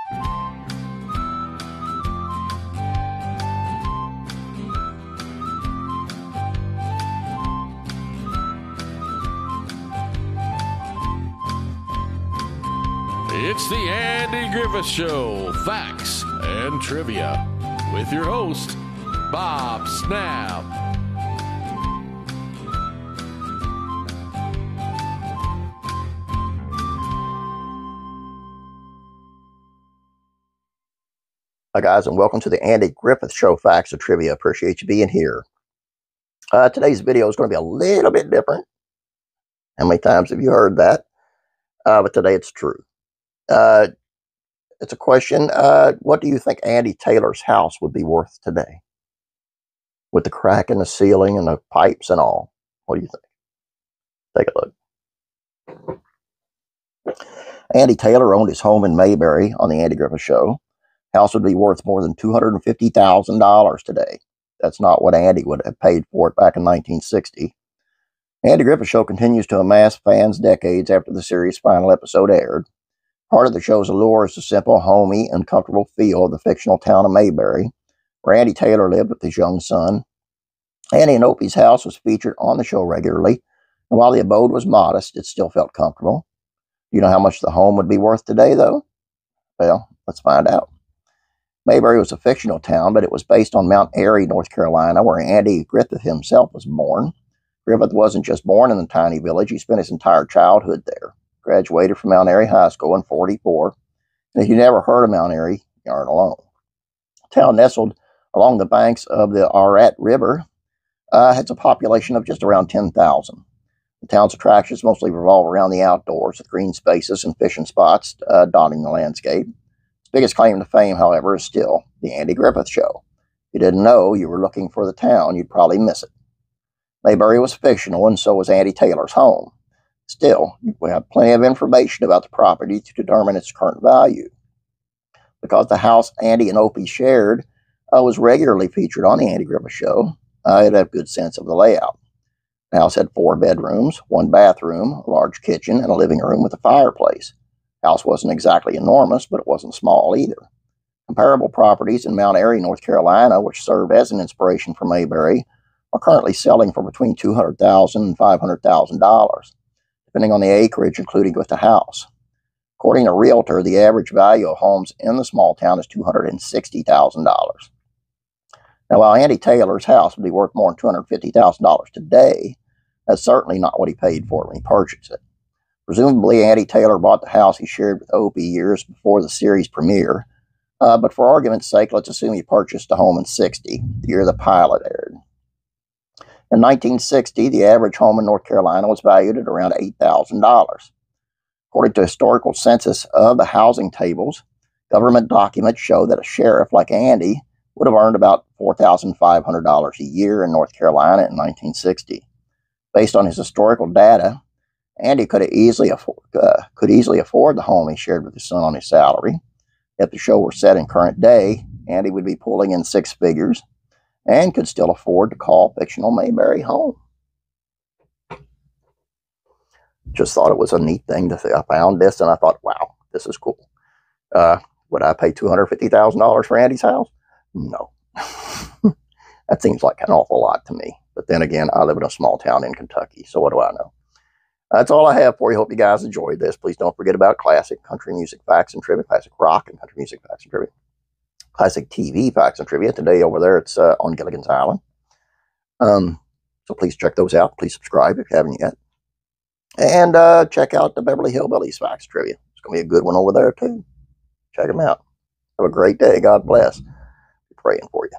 It's the Andy Griffith Show, Facts and Trivia, with your host, Bob Snap. Hi guys, and welcome to the Andy Griffith Show, Facts and Trivia. Appreciate you being here. Today's video is going to be a little bit different. How many times have you heard that? But today it's true. It's a question. What do you think Andy Taylor's house would be worth today? With the crack in the ceiling and the pipes and all. What do you think? Take a look. Andy Taylor owned his home in Mayberry on the Andy Griffith Show. House would be worth more than $250,000 today. That's not what Andy would have paid for it back in 1960. Andy Griffith Show continues to amass fans decades after the series' final episode aired. Part of the show's allure is the simple, homey, and comfortable feel of the fictional town of Mayberry, where Andy Taylor lived with his young son. Andy and Opie's house was featured on the show regularly, and while the abode was modest, it still felt comfortable. Do you know how much the home would be worth today, though? Well, let's find out. Mayberry was a fictional town, but it was based on Mount Airy, North Carolina, where Andy Griffith himself was born. Griffith wasn't just born in the tiny village, he spent his entire childhood there. Graduated from Mount Airy High School in '44. And if you never heard of Mount Airy, you aren't alone. The town nestled along the banks of the Arat River has a population of just around 10,000. The town's attractions mostly revolve around the outdoors, with green spaces and fishing spots dotting the landscape. Its biggest claim to fame, however, is still the Andy Griffith Show. If you didn't know you were looking for the town, you'd probably miss it. Mayberry was fictional, and so was Andy Taylor's home. Still, we have plenty of information about the property to determine its current value. Because the house Andy and Opie shared was regularly featured on the Andy Griffith Show, it had a good sense of the layout. The house had 4 bedrooms, 1 bathroom, a large kitchen, and a living room with a fireplace. The house wasn't exactly enormous, but it wasn't small either. Comparable properties in Mount Airy, North Carolina, which served as an inspiration for Mayberry, are currently selling for between $200,000 and $500,000. Depending on the acreage including with the house. According to Realtor, the average value of homes in the small town is $260,000. Now, while Andy Taylor's house would be worth more than $250,000 today, that's certainly not what he paid for it when he purchased it. Presumably, Andy Taylor bought the house he shared with Opie years before the series premiere, but for argument's sake, let's assume he purchased the home in '60, the year the pilot aired. In 1960, the average home in North Carolina was valued at around $8,000. According to historical census of the housing tables, government documents show that a sheriff like Andy would have earned about $4,500 a year in North Carolina in 1960. Based on his historical data, Andy could easily afford the home he shared with his son on his salary. If the show were set in current day, Andy would be pulling in 6 figures, and could still afford to call fictional Mayberry home. Just thought it was a neat thing to say. I found this and I thought, wow, this is cool. Would I pay $250,000 for Andy's house? No. That seems like an awful lot to me. But then again, I live in a small town in Kentucky, so what do I know? That's all I have for you. Hope you guys enjoyed this. Please don't forget about classic country music facts and trivia, classic rock and country music facts and trivia. Classic TV facts and trivia. Today over there, it's on Gilligan's Island. So please check those out. Please subscribe if you haven't yet. And check out the Beverly Hillbillies facts and trivia. It's going to be a good one over there, too. Check them out. Have a great day. God bless. Be praying for you.